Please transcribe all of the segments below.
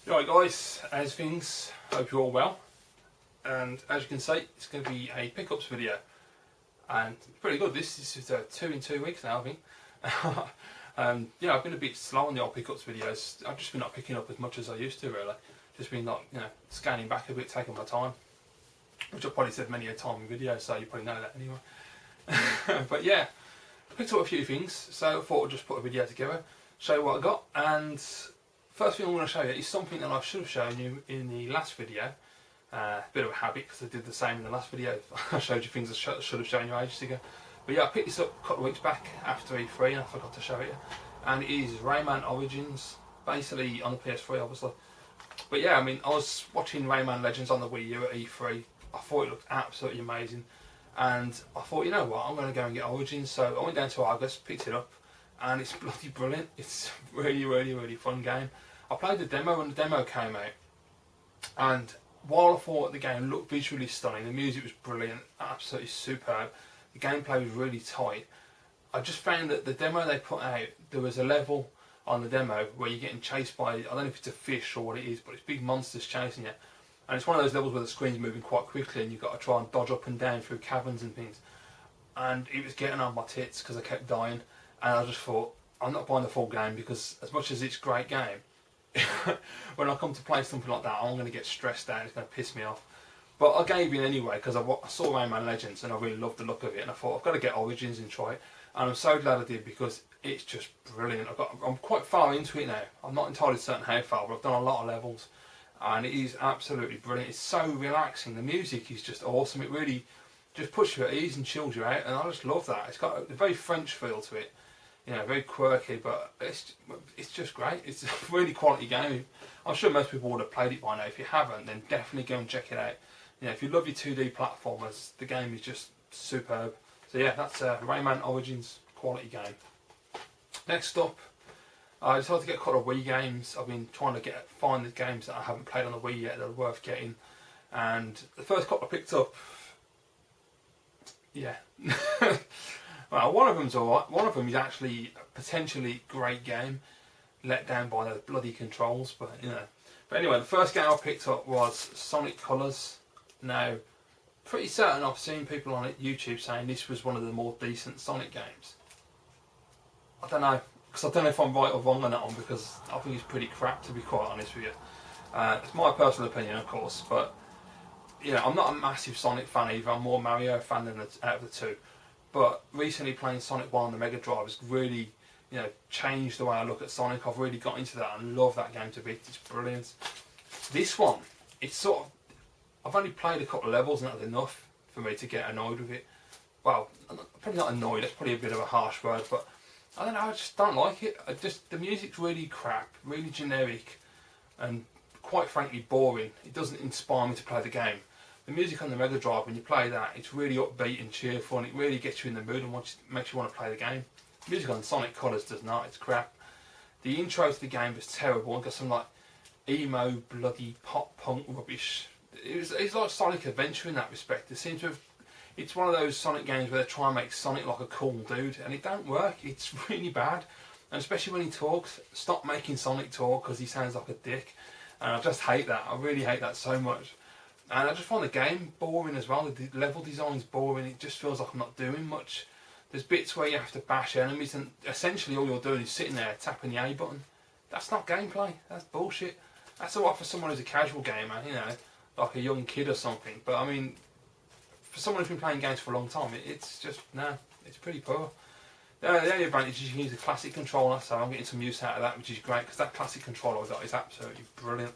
Right guys, as things, hope you're all well, and as you can see it's going to be a pickups video, and it's pretty good. This is 2 in 2 weeks now, I think. Yeah, I've been a bit slow on the old pickups videos. I've just been not picking up as much as I used to, really. Just been like, scanning back a bit, taking my time, which I've probably said many a time in videos, so you probably know that anyway. But yeah, I picked up a few things, so I thought I'd just put a video together, show you what I got. And first thing I'm going to show you is something that I should have shown you in the last video. A bit of a habit because I did the same in the last video. I showed you things I should have shown you ages ago. But yeah, I picked this up a couple of weeks back after E3 and I forgot to show it you. And it is Rayman Origins, basically on the PS3 obviously. But yeah, I mean, I was watching Rayman Legends on the Wii U at E3. I thought it looked absolutely amazing. And I thought, you know what, I'm going to go and get Origins. So I went down to Argos, picked it up, and it's bloody brilliant. It's really fun game. I played the demo when the demo came out, and while I thought the game looked visually stunning, the music was brilliant, absolutely superb, the gameplay was really tight, I just found that the demo they put out, there was a level on the demo where you're getting chased by, I don't know if it's a fish or what it is, but it's big monsters chasing you. And it's one of those levels where the screen's moving quite quickly and you've got to try and dodge up and down through caverns and things. And it was getting on my tits because I kept dying. And I just thought, I'm not buying the full game because as much as it's a great game, when I come to play something like that, I'm going to get stressed out, it's going to piss me off. But I gave in anyway because I saw Rayman Legends and I really loved the look of it, and I thought I've got to get Origins and try it. And I'm so glad I did because it's just brilliant. I'm quite far into it now. I'm not entirely certain how far, but I've done a lot of levels and it is absolutely brilliant. It's so relaxing. The music is just awesome. It really just puts you at ease and chills you out, and I just love that. It's got a very French feel to it. Very quirky, but it's just great. It's a really quality game. I'm sure most people would have played it by now. If you haven't, then definitely go and check it out. If you love your 2D platformers, the game is just superb. So yeah, that's Rayman Origins, quality game. Next up, I decided to get a couple of Wii games. I've been trying to find the games that I haven't played on the Wii yet that are worth getting. And the first couple I picked up, yeah. Well, one of them's alright. One of them is actually a potentially great game, let down by the bloody controls, but But anyway, the first game I picked up was Sonic Colors. Now, pretty certain I've seen people on YouTube saying this was one of the more decent Sonic games. I don't know, because I don't know if I'm right or wrong on that one, because I think it's pretty crap, to be quite honest with you. It's my personal opinion, of course, but I'm not a massive Sonic fan either. I'm more Mario fan than out of the two. But recently playing Sonic 1 on the Mega Drive has really, changed the way I look at Sonic. I've really got into that and love that game to bits. It's brilliant. This one, it's sort of, I've only played a couple of levels and that's enough for me to get annoyed with it. Well, probably not annoyed, that's probably a bit of a harsh word, but I don't know, I just don't like it. The music's really crap, really generic, and quite frankly boring. It doesn't inspire me to play the game. The music on the Mega Drive, when you play that, it's really upbeat and cheerful, and it really gets you in the mood and makes you want to play the game. The music on Sonic Colors does not, it's crap. The intro to the game was terrible, and got some like emo, bloody pop punk rubbish. It's like Sonic Adventure in that respect. It's one of those Sonic games where they try and make Sonic like a cool dude, and it don't work. It's really bad, and especially when he talks. Stop making Sonic talk because he sounds like a dick, and I just hate that. I really hate that so much. And I just find the game boring as well. The level design's boring. It just feels like I'm not doing much. There's bits where you have to bash enemies and essentially all you're doing is sitting there tapping the A button. That's not gameplay. That's bullshit. That's alright for someone who's a casual gamer, like a young kid or something. But I mean, for someone who's been playing games for a long time, it's just, no, it's pretty poor. The only advantage is you can use the classic controller, so I'm getting some use out of that, which is great, because that classic controller I got is absolutely brilliant.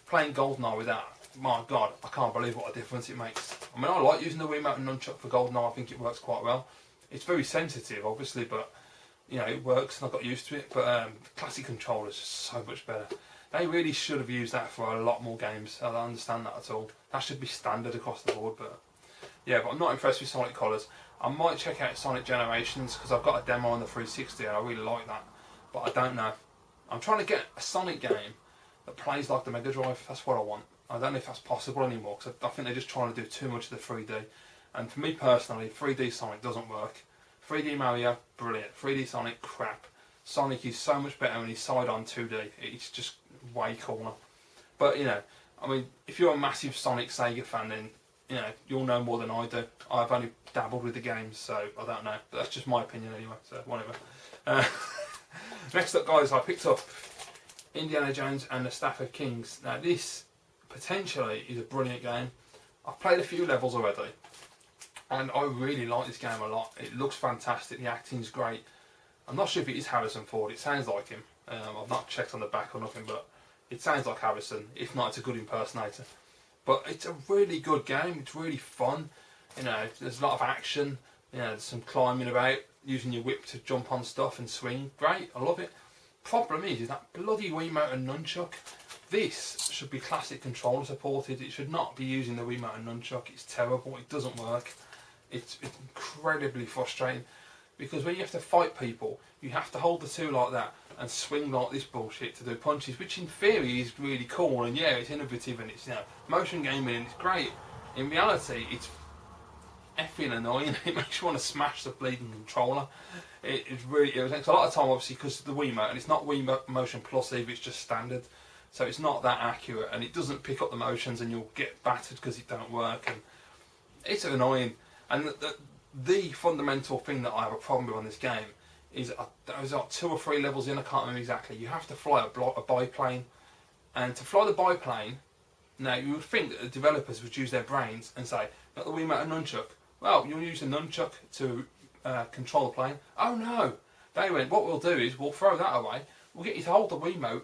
Playing GoldenEye with that, my god, I can't believe what a difference it makes. I mean, I like using the Wiimote and Nunchuck for GoldenEye, I think it works quite well. It's very sensitive, obviously, but it works and I got used to it. But the classic controller is just so much better. They really should have used that for a lot more games. I don't understand that at all. That should be standard across the board, but yeah, but I'm not impressed with Sonic Colors. I might check out Sonic Generations because I've got a demo on the 360 and I really like that, but I don't know. I'm trying to get a Sonic game that plays like the Mega Drive. That's what I want. I don't know if that's possible anymore because I think they're just trying to do too much of the 3D. And for me personally, 3D Sonic doesn't work. 3D Mario, brilliant. 3D Sonic, crap. Sonic is so much better when he's side-on 2D. It's just way cooler. But I mean, if you're a massive Sonic Sega fan, then you'll know more than I do. I've only dabbled with the games, so I don't know. But that's just my opinion anyway. So whatever. Next up, guys, I picked up Indiana Jones and the Stafford Kings. Now this potentially is a brilliant game. I've played a few levels already, and I really like this game a lot. It looks fantastic. The acting's great. I'm not sure if it is Harrison Ford. It sounds like him. I've not checked on the back or nothing, but it sounds like Harrison. If not, it's a good impersonator. But it's a really good game. It's really fun. There's a lot of action. There's some climbing about, using your whip to jump on stuff and swing. Great, I love it. Problem is that bloody Wiimote and Nunchuck. This should be classic controller supported. It should not be using the Wiimote and Nunchuck. It's terrible. It doesn't work. It's incredibly frustrating, because when you have to fight people, you have to hold the two like that and swing like this bullshit to do punches, which in theory is really cool, and yeah, it's innovative and it's motion gaming and it's great. In reality, it's effing annoying. It makes you want to smash the bleeding controller. It takes a lot of time, obviously, because of the Wiimote, and it's not Wii Motion Plus either, it's just standard, so it's not that accurate, and it doesn't pick up the motions, and you'll get battered because it don't work, and it's annoying. And the fundamental thing that I have a problem with on this game is there's like 2 or 3 levels in, I can't remember exactly. You have to fly a biplane, and to fly the biplane, now you would think that the developers would use their brains and say, not the Wiimote and Nunchuck. Well, you'll use the Nunchuck to control the plane. Oh no! They went, what we'll do is we'll throw that away. We'll get you to hold the Wiimote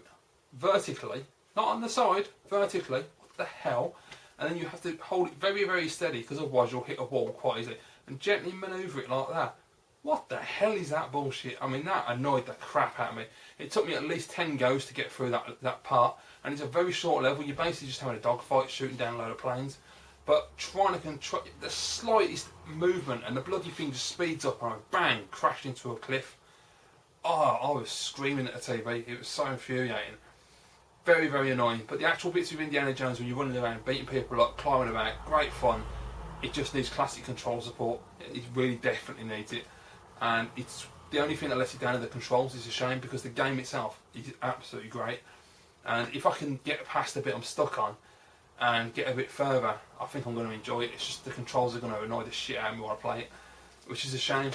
vertically, not on the side, vertically. What the hell? And then you have to hold it very, very steady, because otherwise you'll hit a wall quite easily, and gently manoeuvre it like that. What the hell is that bullshit? I mean, that annoyed the crap out of me. It took me at least 10 goes to get through that part, and it's a very short level. You're basically just having a dogfight, shooting down a load of planes. But trying to control the slightest movement, and the bloody thing just speeds up, and I bang, crashed into a cliff. Oh, I was screaming at the TV. It was so infuriating. Very, very annoying. But the actual bits of Indiana Jones, when you're running around, beating people up, climbing about, great fun. It just needs classic control support. It really definitely needs it. And it's the only thing that lets it down are the controls. Is a shame, because the game itself is absolutely great. And if I can get past the bit I'm stuck on and get a bit further, I think I'm going to enjoy it. It's just the controls are going to annoy the shit out of me while I play it, which is a shame.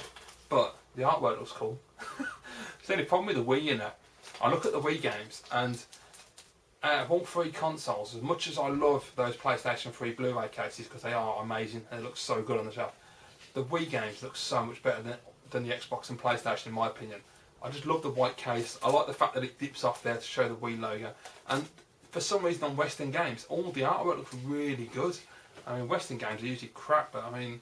But the artwork looks cool. It's the only problem with the Wii, I look at the Wii games, and out of all 3 consoles, as much as I love those PlayStation 3 Blu-ray cases, because they are amazing and they look so good on the shelf, the Wii games look so much better than the Xbox and PlayStation, in my opinion. I just love the white case. I like the fact that it dips off there to show the Wii logo. And for some reason on Western games, all the artwork looks really good. I mean, Western games are usually crap, but I mean,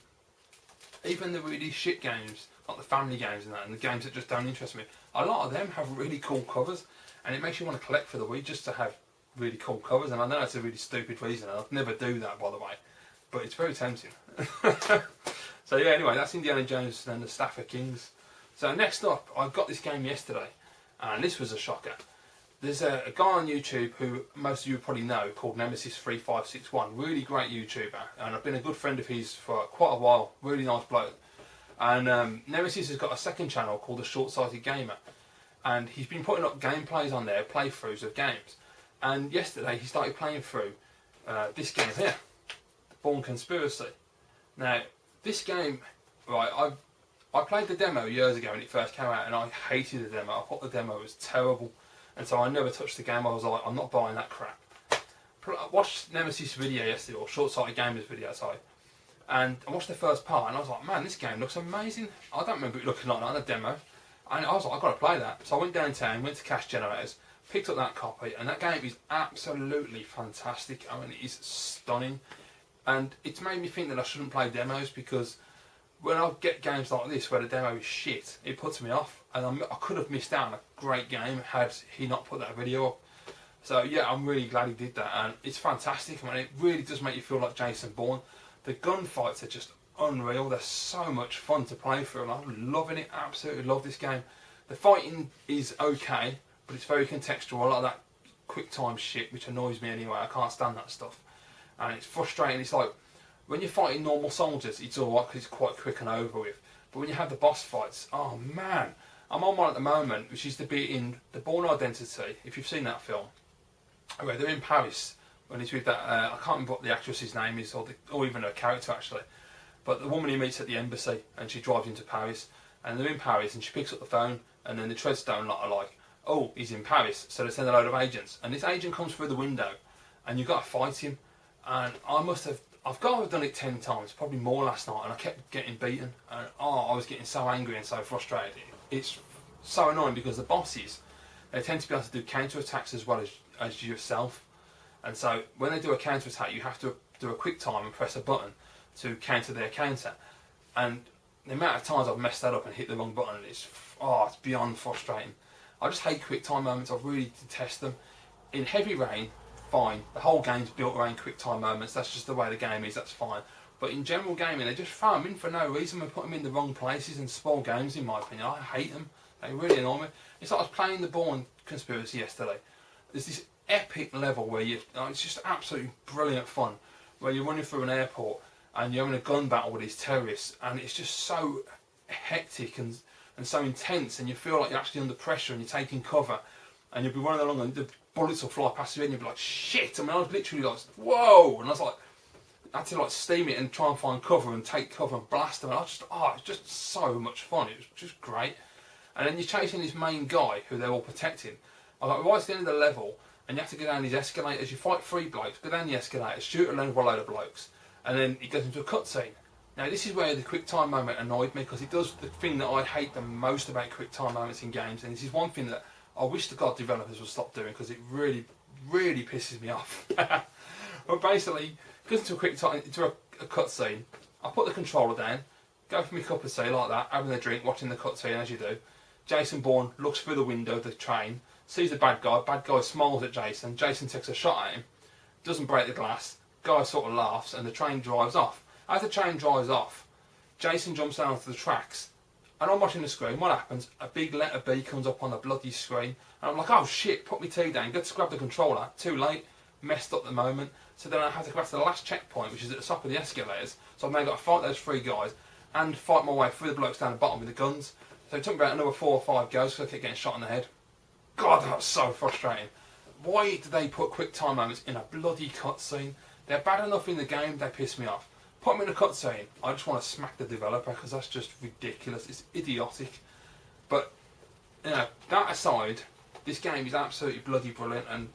even the really shit games, like the family games and the games that just don't interest me, a lot of them have really cool covers, and it makes you want to collect for the Wii just to have really cool covers. And I know it's a really stupid reason, and I'd never do that, by the way, but it's very tempting. So yeah, anyway, that's Indiana Jones and the Stafford Kings. So next up, I got this game yesterday, and this was a shocker. There's a guy on YouTube who most of you probably know, called Nemesis3561, really great YouTuber, and I've been a good friend of his for quite a while, really nice bloke. And Nemesis has got a second channel called The Short-Sighted Gamer, and he's been putting up gameplays on there, playthroughs of games. And yesterday he started playing through this game here, Bourne Conspiracy. Now, this game, right, I played the demo years ago when it first came out, and I hated the demo. I thought the demo was terrible, and so I never touched the game. I was like, I'm not buying that crap. I watched Nemesis' video yesterday, or Short-Sighted Gamer's video, sorry, and I watched the first part, and I was like, man, this game looks amazing. I don't remember it looking like that in the demo, and I was like, I've got to play that. So I went downtown, went to Cash Generators, picked up that copy, and that game is absolutely fantastic. I mean, it is stunning. And it's made me think that I shouldn't play demos, because when I get games like this where the demo is shit, it puts me off, and I could have missed out on a great game had he not put that video up. So yeah, I'm really glad he did that, and it's fantastic. I mean, it really does make you feel like Jason Bourne. The gunfights are just unreal. They're so much fun to play through, and I'm loving it. Absolutely love this game. The fighting is okay, but it's very contextual. I like that quick time shit, which annoys me anyway. I can't stand that stuff. And it's frustrating. It's like, when you're fighting normal soldiers, it's alright because it's quite quick and over with. But when you have the boss fights, oh man. I'm on one at the moment, which is to be in The Bourne Identity, if you've seen that film. Anyway, they're in Paris when he's with that. I can't remember what the actress's name is, or even her character actually. But the woman he meets at the embassy, and she drives into Paris, and they're in Paris, and she picks up the phone, and then the Treadstone lot are like, "Oh, he's in Paris," so they send a load of agents, and this agent comes through the window, and you've got to fight him. And I've got to have done it 10 times, probably more last night, and I kept getting beaten, and I was getting so angry and so frustrated. It's so annoying because the bosses, they tend to be able to do counter attacks as well as yourself, and so when they do a counter attack, you have to do a quick time and press a button to counter their counter, and the amount of times I've messed that up and hit the wrong button, it's beyond frustrating. I just hate quick time moments. I really detest them. In Heavy Rain, fine. The whole game's built around quick time moments. That's just the way the game is. That's fine. But in general gaming, they just throw them in for no reason and put them in the wrong places and spoil games. In my opinion, I hate them. They really annoy me. It's like I was playing the Bourne Conspiracy yesterday. There's this epic level where it's just absolutely brilliant fun, where you're running through an airport and you're having a gun battle with these terrorists, and it's just so hectic and so intense, and you feel like you're actually under pressure and you're taking cover, and you'll be running along and the bullets will fly past you and you'll be like, shit. I mean, I was literally like, whoa, and I was like, I had to like steam it and try and find cover and take cover and blast them, and it's just so much fun. It was just great. And then you're chasing this main guy who they're all protecting. I was like, right at the end of the level, and you have to go down these escalators. You fight 3 blokes, go down the escalators, shoot a load of blokes, and then it goes into a cutscene. Now this is where the quick time moment annoyed me, because it does the thing that I hate the most about quick time moments in games, and this is one thing that I wish to God developers would stop doing, because it really, really pisses me off. But basically, it goes into a quick time, into a cutscene. I put the controller down, go for my cup of tea like that, having a drink, watching the cutscene as you do. Jason Bourne looks through the window of the train, sees the bad guy smiles at Jason takes a shot at him, doesn't break the glass, guy sort of laughs, and the train drives off. As the train drives off, Jason jumps down onto the tracks, and I'm watching the screen. What happens? A big letter B comes up on the bloody screen, and I'm like, oh shit, put my tea down, go to grab the controller, too late, messed up the moment. So then I have to go back to the last checkpoint, which is at the top of the escalators, so I've now got to fight those 3 guys, and fight my way through the blokes down the bottom with the guns. So it took me about another 4 or 5 goes, because I kept getting shot in the head. God, that was so frustrating. Why do they put quick time moments in a bloody cutscene? They're bad enough in the game, they piss me off. Put them in a cutscene, I just want to smack the developer, because that's just ridiculous. It's idiotic. But, you know, that aside, this game is absolutely bloody brilliant, and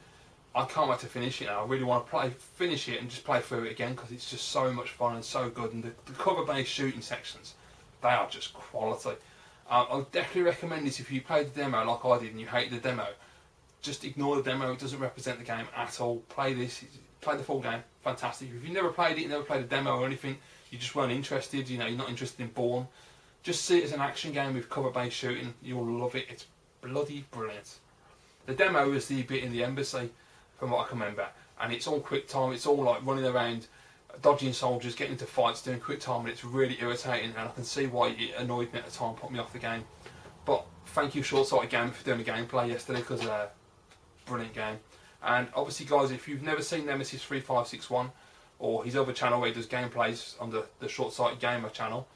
I can't wait to finish it now. I really want to finish it and just play through it again, because it's just so much fun and so good. And the cover-based shooting sections, they are just quality. I'll definitely recommend this if you played the demo like I did and you hated the demo. Just ignore the demo, it doesn't represent the game at all. Play this, play the full game, fantastic. If you've never played it, never played a demo or anything, you just weren't interested, you know, you're not interested in Bourne, just see it as an action game with cover-based shooting, you'll love it, it's bloody brilliant. The demo is the bit in the embassy, from what I can remember, and it's all quick time, it's all like running around, dodging soldiers, getting into fights, doing quick time, and it's really irritating, and I can see why it annoyed me at the time, put me off the game. But thank you Short Sighted Gamer for doing the gameplay yesterday, because brilliant game. And obviously guys, if you've never seen Nemesis 3561 or his other channel where he does gameplays on the Short Sighted Gamer channel,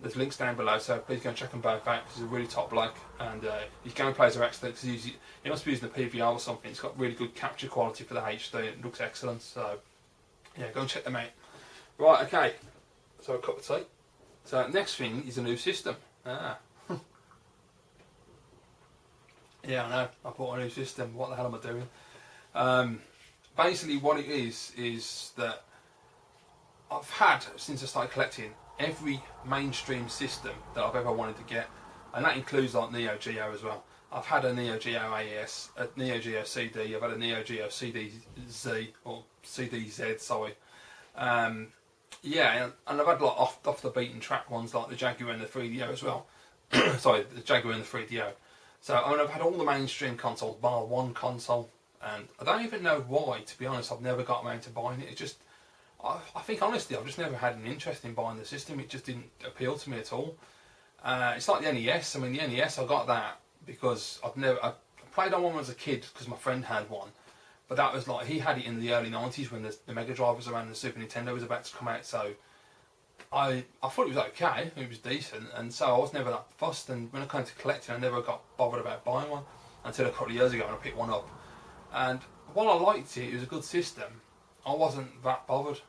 there's links down below, so please go and check them both out. He's a really top bloke, and his gameplays are excellent, because he must be using the PVR or something. It's got really good capture quality for the HD, it looks excellent, so yeah, go and check them out. Right, okay, so a cup of tea. So next thing is a new system. Yeah, I know, I bought a new system, what the hell am I doing? Basically what it is that I've had, since I started collecting, every mainstream system that I've ever wanted to get, and that includes like Neo Geo as well. I've had a Neo Geo AES, a Neo Geo CD, I've had a Neo Geo CDZ, or CDZ, sorry. Yeah, and I've had like off the beaten track ones like the Jaguar and the 3DO as well. Sorry, the Jaguar and the 3DO. So I mean, I've had all the mainstream consoles bar one console, and I don't even know why, to be honest. I've never got around to buying it. It just, I think honestly, I've just never had an interest in buying the system. It just didn't appeal to me at all. It's like the NES. I mean, the NES, I got that because I played on one as a kid because my friend had one. But that was like, he had it in the early 90s when the Mega Drive was around and the Super Nintendo was about to come out, so I thought it was okay, it was decent, and so I was never that fussed, and when I came to collecting I never got bothered about buying one until a couple of years ago when I picked one up, And while I liked it, it was a good system. I wasn't that bothered.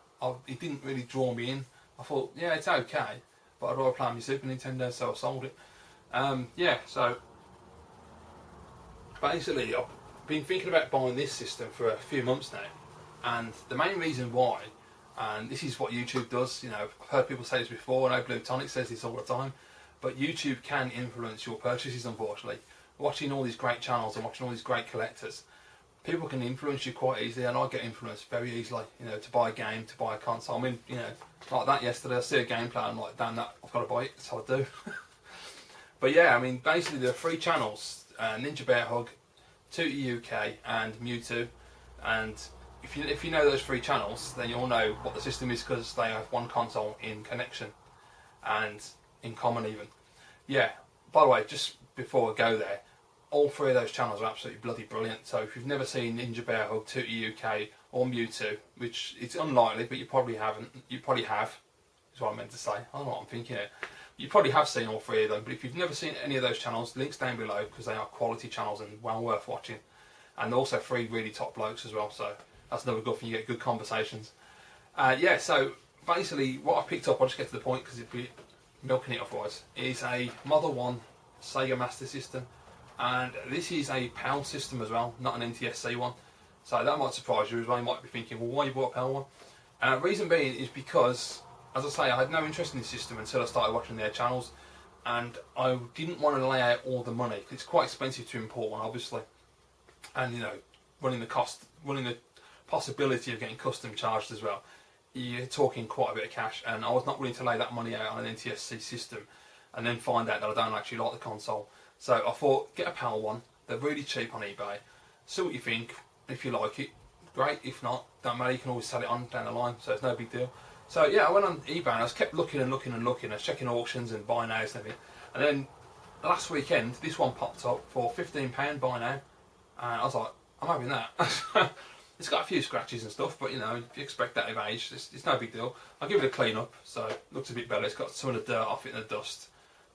It didn't really draw me in. I thought, yeah, it's okay, but I'd rather play on my Super Nintendo, so I sold it. Yeah, so basically, I've been thinking about buying this system for a few months now, and the main reason why, and this is what YouTube does, you know, I've heard people say this before, and I know Blue Tonic says this all the time, but YouTube can influence your purchases, unfortunately. Watching all these great channels and watching all these great collectors, people can influence you quite easily, and I get influenced very easily, you know, to buy a game, to buy a console. I mean, you know, like that yesterday, I see a gameplay, I'm like, damn that, I've got to buy it, so I do. But yeah, I mean, basically there are 3 channels, Ninja Bear Hug, Tooty UK and Mewtwo, and if you know those 3 channels, then you'll know what the system is, because they have one console in connection, and in common even. Yeah, by the way, just before I go there, all 3 of those channels are absolutely bloody brilliant. So if you've never seen Ninja Bear Hug, Tooty UK or Mewtwo, which it's unlikely, but you probably haven't, you probably have, is what I meant to say, I don't know what I'm thinking here. You probably have seen all 3 of them, but if you've never seen any of those channels, links down below, because they are quality channels and well worth watching. And also 3 really top blokes as well, so that's another good thing, you get good conversations. Yeah, so basically what I picked up, I'll just get to the point because it'd be milking it otherwise, is a Model 1 Sega Master System, and this is a PAL system as well, not an NTSC one, so that might surprise you as well. You might be thinking, well, why you bought a PAL one? Reason being is because, as I say, I had no interest in this system until I started watching their channels, and I didn't want to lay out all the money. It's quite expensive to import one, obviously, and you know, running the possibility of getting custom charged as well, you're talking quite a bit of cash, and I was not willing to lay that money out on an NTSC system and then find out that I don't actually like the console. So I thought, get a PAL one, they're really cheap on eBay, see what you think. If you like it, great. If not, don't matter, you can always sell it on down the line, so it's no big deal. So yeah, I went on eBay and I just kept looking and looking and looking. I was checking auctions and buy nows and everything. And then last weekend, this one popped up for £15 buy now. And I was like, I'm having that. It's got a few scratches and stuff, but you know, if you expect that of age, it's no big deal. I'll give it a clean up, so it looks a bit better. It's got some of the dirt off it and the dust.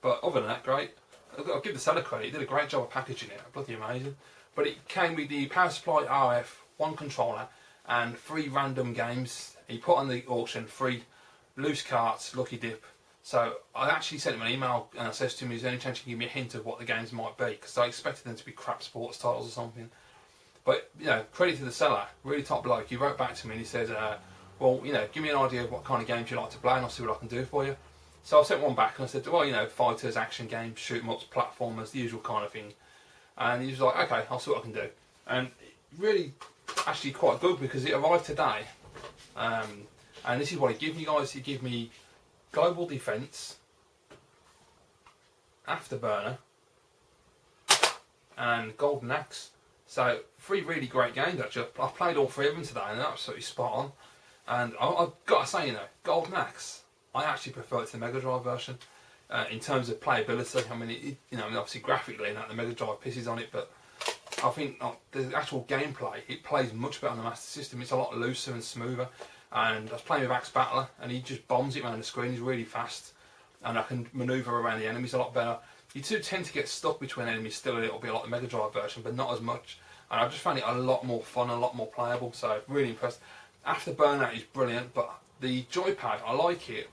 But other than that, great. I'll give the seller credit, he did a great job of packaging it, bloody amazing. But it came with the power supply RF, 1 controller, and 3 random games. He put on the auction 3 loose carts, Lucky Dip. So I actually sent him an email and I said to him, is there any chance you can give me a hint of what the games might be? Because I expected them to be crap sports titles or something. But, you know, credit to the seller, really top bloke. He wrote back to me and he said, well, you know, give me an idea of what kind of games you like to play and I'll see what I can do for you. So I sent one back and I said, well, you know, fighters, action games, shoot 'em ups, platformers, the usual kind of thing. And he was like, okay, I'll see what I can do. And really, actually quite good, because it arrived today. And this is what he gave me, guys. He gave me Global Defense, Afterburner, and Golden Axe. So 3 really great games actually. I've played all 3 of them today and they're absolutely spot on. And I've got to say, you know, Golden Axe, I actually prefer it to the Mega Drive version in terms of playability. I mean, you know, obviously graphically, the Mega Drive pisses on it, but I think the actual gameplay, it plays much better on the Master System. It's a lot looser and smoother. And I was playing with Axe Battler, and he just bombs it around the screen. He's really fast, and I can manoeuvre around the enemies a lot better. You do tend to get stuck between enemies still a little bit, like the Mega Drive version, but not as much. And I just found it a lot more fun, a lot more playable. So really impressed. Afterburner is brilliant, but the joypad, I like it.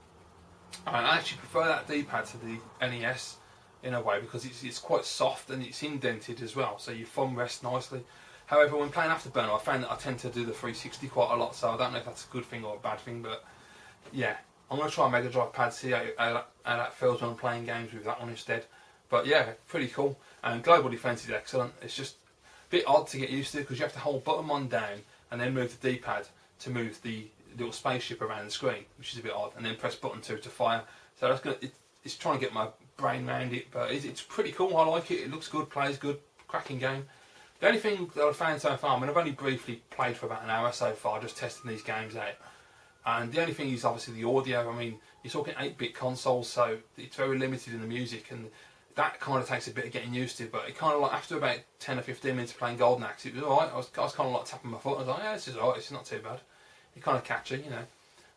I actually prefer that D-pad to the NES in a way, because it's quite soft and it's indented as well, so your thumb rests nicely. However, when playing Afterburner, I found that I tend to do the 360 quite a lot, so I don't know if that's a good thing or a bad thing, but yeah, I'm going to try a Mega Drive pad, see how that feels when I'm playing games with that one instead. But yeah, pretty cool. And Global Defense is excellent. It's just a bit odd to get used to, because you have to hold button 1 down and then move the D-pad to move the little spaceship around the screen, which is a bit odd, and then press button 2 to fire. So that's it's trying to get my brain around it, but it's pretty cool. I like it. It looks good, plays good, cracking game. The only thing that I've found so far, I mean, I've only briefly played for about an hour so far, just testing these games out. And the only thing is obviously the audio. I mean, you're talking 8-bit consoles, so it's very limited in the music, and that kind of takes a bit of getting used to. But it kind of like, after about 10 or 15 minutes of playing Golden Axe, it was alright. I was kind of like tapping my foot. I was like, yeah, this is alright, it's not too bad. It's kind of catchy, you know.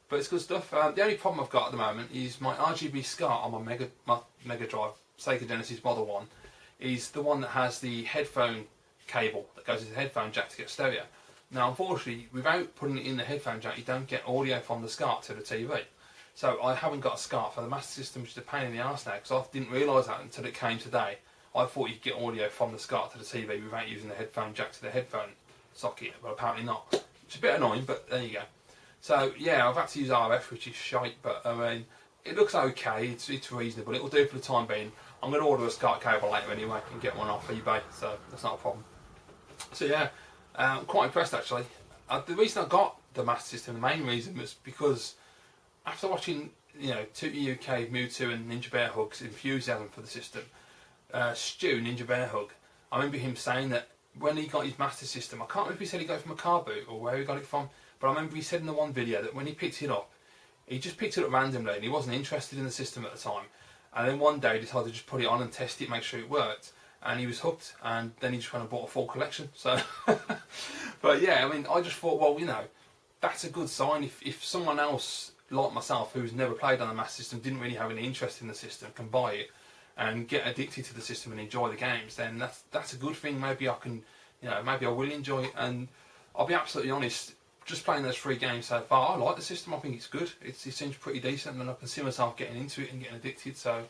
But it's good stuff. The only problem I've got at the moment is my RGB SCART on my Mega Drive, Sega Genesis Model 1, is the one that has the headphone cable that goes into the headphone jack to get stereo. Now, unfortunately, without putting it in the headphone jack, you don't get audio from the SCART to the TV. So I haven't got a SCART for the Master System, which is a pain in the arse now, because I didn't realise that until it came today. I thought you could get audio from the SCART to the TV without using the headphone jack to the headphone socket, but apparently not. It's a bit annoying, but there you go. So yeah, I've had to use RF, which is shite, but I mean, it looks okay, it's reasonable, it will do for the time being. I'm going to order a SCART cable later anyway and get one off eBay, so that's not a problem. So yeah, I'm quite impressed actually. The reason I got the Master System, the main reason was because after watching, you know, Tootie UK, Mewtwo and Ninja Bear Hug's enthusiasm for the system, Stu, Ninja Bear Hug, I remember him saying that when he got his Master System, I can't remember if he said he got it from a car boot or where he got it from, but I remember he said in the one video that when he picked it up, he just picked it up randomly and he wasn't interested in the system at the time. And then one day he decided to just put it on and test it, make sure it worked. And he was hooked, and then he just went and bought a full collection. So, but yeah, I mean, I just thought, well, you know, that's a good sign. If someone else, like myself, who's never played on the Master System, didn't really have any interest in the system, can buy it and get addicted to the system and enjoy the games, then that's a good thing. Maybe I can, you know, maybe I will enjoy it. And I'll be absolutely honest, just playing those 3 games so far, I like the system. I think it's good. It seems pretty decent, and I can see myself getting into it and getting addicted. So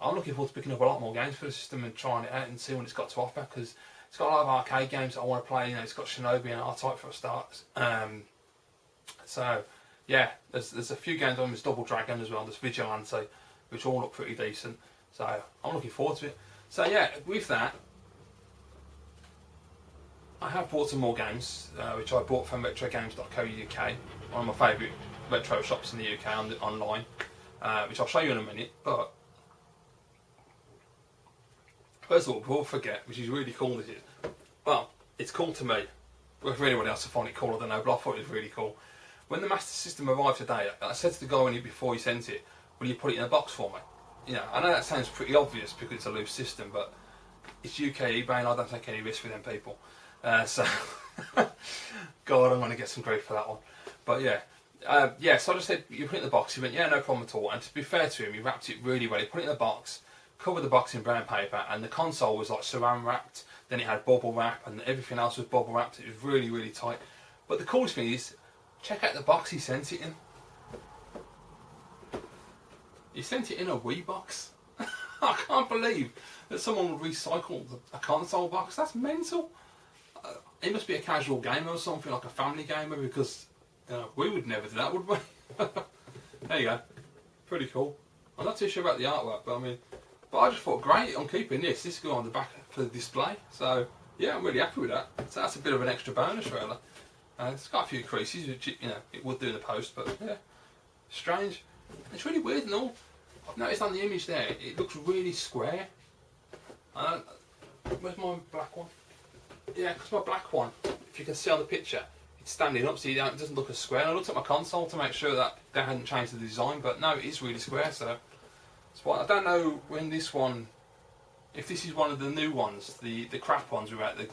I'm looking forward to picking up a lot more games for the system and trying it out and see what it's got to offer, because it's got a lot of arcade games that I want to play. You know, it's got Shinobi and R-Type for a start. So yeah, there's a few games on. There's Double Dragon as well. There's Vigilante, which all look pretty decent. So I'm looking forward to it. So yeah, with that, I have bought some more games, which I bought from retrogames.co.uk, one of my favourite retro shops in the UK online, which I'll show you in a minute. But first of all, before I forget, which is really cool, this is, well, it's cool to me. Whether anyone else will find it cool, I don't know, but I thought it was really cool. When the Master System arrived today, I said to the guy in it before he sent it, will you put it in a box for me? You know, I know that sounds pretty obvious because it's a loose system, but it's UK eBay and I don't take any risks with them people. So, God, I'm going to get some grief for that one. But yeah, so I just said, you put it in the box. He went, yeah, no problem at all. And to be fair to him, he wrapped it really well. He put it in the box, covered the box in brown paper, and the console was like saran wrapped. Then it had bubble wrap, and everything else was bubble wrapped. It was really, really tight. But the coolest thing is, check out the box he sent it in. He sent it in a Wii box. I can't believe that someone would recycle a console box. That's mental. It must be a casual gamer or something, like a family gamer, because we would never do that, would we? There you go. Pretty cool. I'm not too sure about the artwork, but I just thought, great, I'm keeping this. This will go on the back for the display. So yeah, I'm really happy with that. So that's a bit of an extra bonus, really. It's got a few creases, which, you know, it would do in the post, but yeah, strange. It's really weird and all. I've noticed on the image there, it looks really square. Where's my black one? Yeah, because my black one, if you can see on the picture, it's standing up, so it doesn't look as square. And I looked at my console to make sure that they hadn't changed the design, but no, it is really square. So that's why I don't know when this one, if this is one of the new ones, the crap ones without the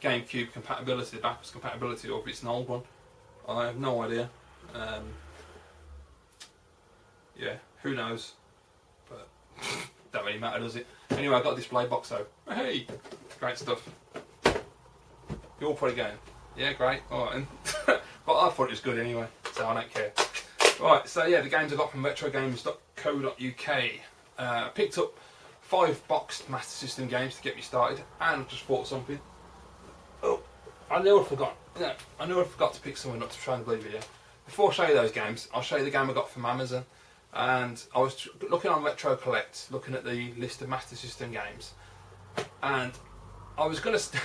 GameCube compatibility, the backwards compatibility, or if it's an old one. I have no idea. Yeah, who knows? But don't really matter, does it? Anyway, I got a display box though. Hey, great stuff. You're all probably going, yeah, great, alright. But I thought it was good anyway, so I don't care. Right, so yeah, the games I got from retrogames.co.uk. I picked up 5 boxed Master System games to get me started, and just bought something. Oh, I knew I forgot. No, I knew I forgot to pick something up to try and believe it. Yeah. Before I show you those games, I'll show you the game I got from Amazon. And I was looking on Retro Collect, looking at the list of Master System games, and I was going to.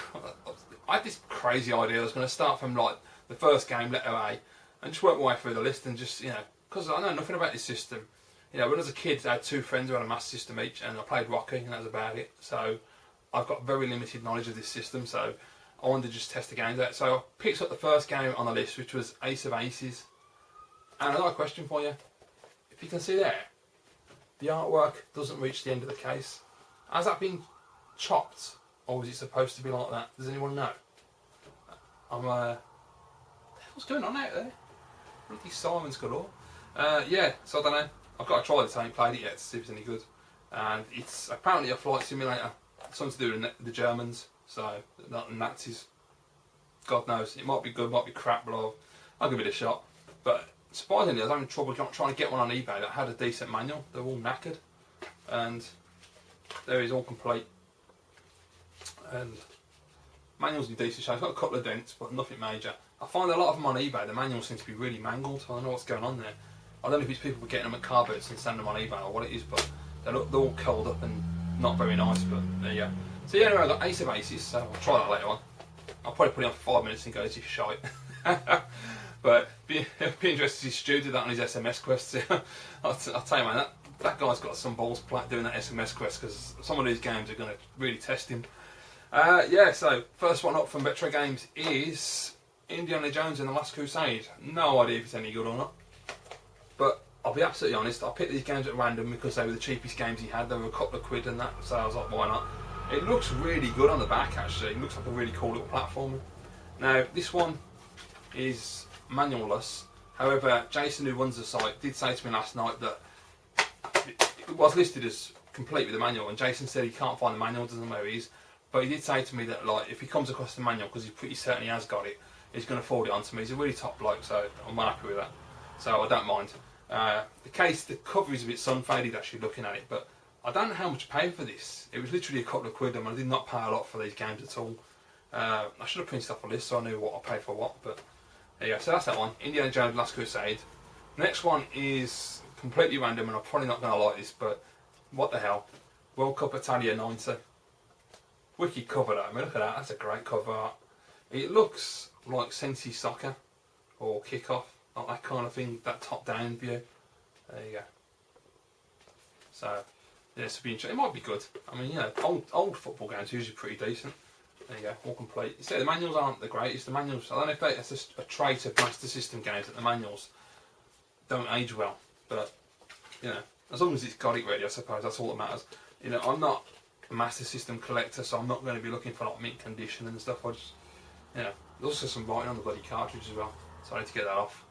I had this crazy idea. I was going to start from like the first game, letter A, and just work my way through the list and just, you know, because I know nothing about this system. You know, when I was a kid, I had 2 friends who had a Master System each, and I played Rocky, and that was about it. So I've got very limited knowledge of this system, so I wanted to just test the games out. So I picked up the first game on the list, which was Ace of Aces. And I got a question for you. If you can see there, the artwork doesn't reach the end of the case. Has that been chopped, or was it supposed to be like that? Does anyone know? What's going on out there? Bloody Simon's galore. Yeah, so I don't know. I've got to try this. I haven't played it yet to see if it's any good. And it's apparently a flight simulator. Something to do with the Germans. So and that's his. God knows, it might be good, might be crap, but I'll give it a shot. But surprisingly, I was having trouble trying to get one on eBay that had a decent manual. They're all knackered, and there is all complete. And manual's in decent shape. It's got a couple of dents, but nothing major. I find a lot of them on eBay, the manuals seem to be really mangled. I don't know what's going on there. I don't know if it's people getting them at car booths and sending them on eBay or what it is, but they're all curled up and not very nice. But there you go. So yeah, anyway, I've got Ace of Aces, so I'll try that later on. I'll probably put it on for 5 minutes and go, this is shite. But it'd be interesting to see Stu do that on his SMS quest. I'll tell you, man, that guy's got some balls doing that SMS quest, because some of these games are going to really test him. Yeah, so first one up from Retro Games is Indiana Jones and the Last Crusade. No idea if it's any good or not. But I'll be absolutely honest, I picked these games at random because they were the cheapest games he had. They were a couple of quid and that, so I was like, why not? It looks really good on the back, actually. It looks like a really cool little platformer. Now, this one is manual-less. However, Jason, who runs the site, did say to me last night that it was listed as complete with the manual, and Jason said he can't find the manual, doesn't know where he is. But he did say to me that, like, if he comes across the manual, because he's pretty certain he has got it, he's going to forward it on to me. He's a really top bloke, so I'm well happy with that. So I don't mind. The cover is a bit sun-faded, actually, looking at it, but I don't know how much I paid for this. It was literally a couple of quid, and I did not pay a lot for these games at all. I should have printed off a list so I knew what I paid for what, but there you go. So that's that one, Indiana Jones Last Crusade. Next one is completely random, and I'm probably not going to like this, but what the hell. World Cup Italia 90. Wicked cover though, I mean, look at that, that's a great cover art. It looks like Sensi Soccer, or Kickoff, like that kind of thing, that top-down view. There you go. So, yeah, this will be interesting. It might be good. I mean, you know, old football games are usually pretty decent. There you go, all complete. You say the manuals aren't the greatest. The manuals, I don't know if that's a trait of Master System games that the manuals don't age well. But, you know, as long as it's got it ready, I suppose that's all that matters. You know, I'm not a Master System collector, so I'm not going to be looking for like mint condition and stuff. I just, you know, there's also some writing on the bloody cartridge as well, so I need to get that off.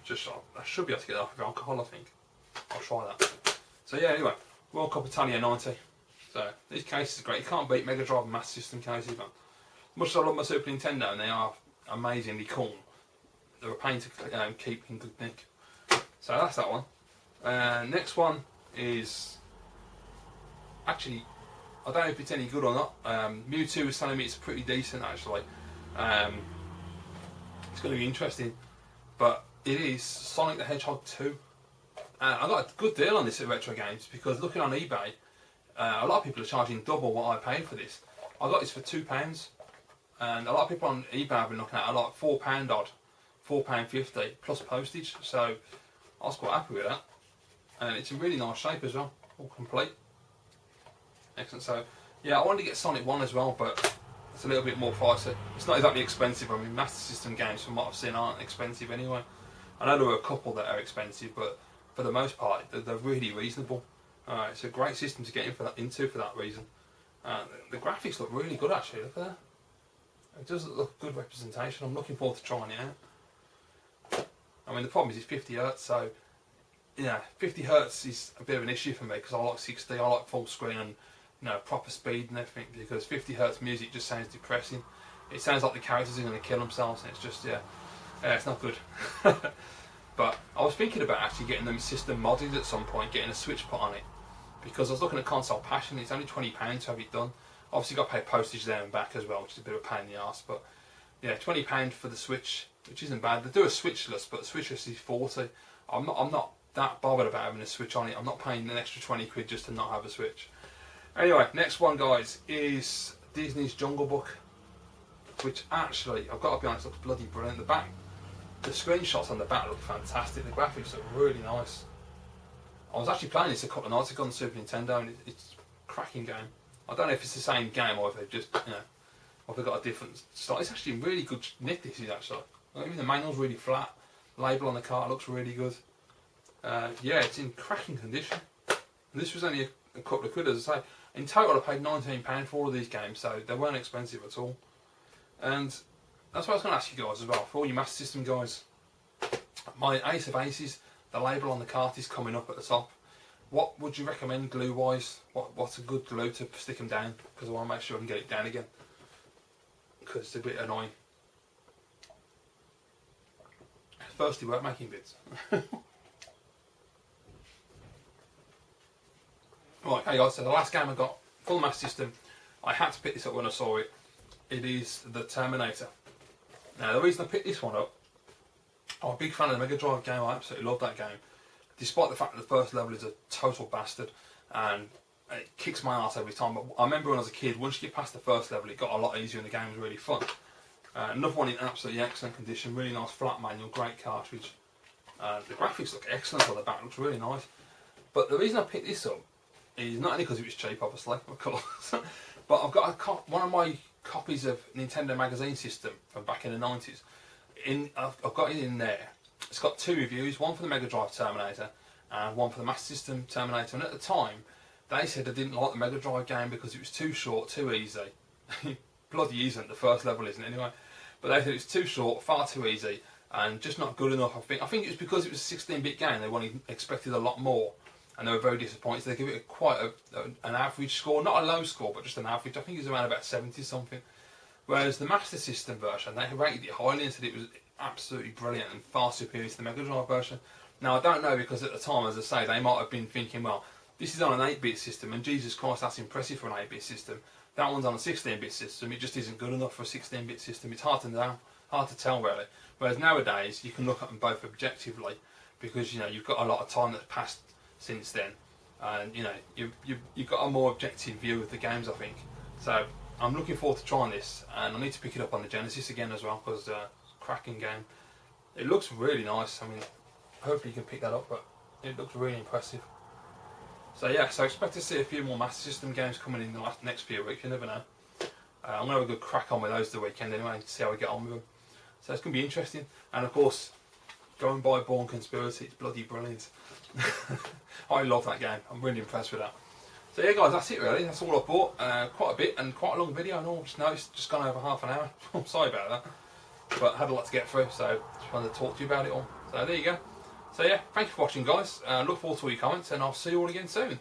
I should be able to get that off with alcohol, I think. I'll try that. So yeah, anyway, World Cup Italia 90. So these cases are great. You can't beat Mega Drive and Master System cases, but much as I love my Super Nintendo, and they are amazingly cool, they're a pain to keep in good nick. So that's that one. Next one is actually, I don't know if it's any good or not. Mewtwo was telling me it's pretty decent actually. It's going to be interesting, but it is Sonic the Hedgehog 2. I got a good deal on this at Retro Games because looking on eBay, a lot of people are charging double what I paid for this. I got this for £2, and a lot of people on eBay have been looking at it like £4 odd, £4.50 plus postage. So I was quite happy with that, and it's in really nice shape as well, all complete. Excellent. So yeah, I wanted to get Sonic 1 as well, but it's a little bit more pricey. It's not exactly expensive. I mean, Master System games, from what I've seen, aren't expensive anyway. I know there were a couple that are expensive, but for the most part, they're really reasonable. It's a great system to get into for that reason. The graphics look really good actually, look at that. It does look good representation. I'm looking forward to trying it out. I mean, the problem is it's 50 Hz, so yeah, 50 Hz is a bit of an issue for me because I like 60, I like full screen and, you know, proper speed and everything, because 50 Hz music just sounds depressing. It sounds like the characters are going to kill themselves, and it's just, yeah, it's not good. But I was thinking about actually getting them system modded at some point, getting a Switch put on it, because I was looking at Console Passion. It's only £20 to have it done. Obviously got to pay postage there and back as well, which is a bit of a pain in the arse, but yeah, £20 for the Switch, which isn't bad. They do a Switchless, but the Switchless is 40. I'm not that bothered about having a Switch on it. I'm not paying an extra 20 quid just to not have a Switch. Anyway, next one, guys, is Disney's Jungle Book, which actually, I've got to be honest, looks bloody brilliant. The screenshots on the back look fantastic. The graphics look really nice. I was actually playing this a couple of nights ago on the Super Nintendo, and it's a cracking game. I don't know if it's the same game or if they've just, you know, or if they've got a different style. It's actually in really good nick, this is actually. Even the manual's really flat. The label on the cart looks really good. Yeah, it's in cracking condition. And this was only a couple of quid, as I say. In total, I paid £19 for all of these games, so they weren't expensive at all. And that's what I was going to ask you guys as well, for all you Master System guys. My Ace of Aces, the label on the cart is coming up at the top. What would you recommend glue-wise? What's a good glue to stick them down? Because I want to make sure I can get it down again. because it's a bit annoying. Firstly, weren't making bids. Right, hey guys, so the last game I got, full Master System, I had to pick this up when I saw it. It is the Terminator. Now the reason I picked this one up, I'm a big fan of the Mega Drive game, I absolutely love that game. Despite the fact that the first level is a total bastard and it kicks my ass every time. But I remember when I was a kid, once you get past the first level it got a lot easier and the game was really fun. Another one in absolutely excellent condition, really nice flat manual, great cartridge. The graphics look excellent on the back, looks really nice. But the reason I picked this up is not only because it was cheap, obviously, of course, but I've got one of my copies of Nintendo Magazine System from back in the 90s. I've got it in there. It's got 2 reviews, one for the Mega Drive Terminator and one for the Master System Terminator. And at the time, they said they didn't like the Mega Drive game because it was too short, too easy. Bloody isn't, the first level isn't anyway. But they said it was too short, far too easy, and just not good enough. I think it was because it was a 16-bit game, they expected a lot more. And they were very disappointed. So they give it quite an average score, not a low score, but just an average. I think it was around about 70 something. Whereas the Master System version, they rated it highly and said it was absolutely brilliant and far superior to the Mega Drive version. Now I don't know, because at the time, as I say, they might have been thinking, well, this is on an 8-bit system, and Jesus Christ, that's impressive for an 8-bit system. That one's on a 16-bit system. It just isn't good enough for a 16-bit system. It's hard to tell really. Whereas nowadays, you can look at them both objectively, because you've got a lot of time that's passed since then, and you've got a more objective view of the games, I think. So I'm looking forward to trying this, and I need to pick it up on the Genesis again as well, because cracking game. It looks really nice. I mean, hopefully you can pick that up, but it looks really impressive. So yeah, so expect to see a few more Master System games coming in the next few weeks. You never know. I'm going to have a good crack on with those the weekend anyway, to see how we get on with them. So it's going to be interesting. And of course, go and buy Bourne Conspiracy. It's bloody brilliant. I love that game. I'm really impressed with that. So yeah guys, that's it really. That's all I bought. Quite a bit, and quite a long video. I know, just noticed, just gone over half an hour. I'm sorry about that. But I had a lot to get through, so just wanted to talk to you about it all. So there you go. So yeah, thanks for watching guys. Look forward to all your comments, and I'll see you all again soon.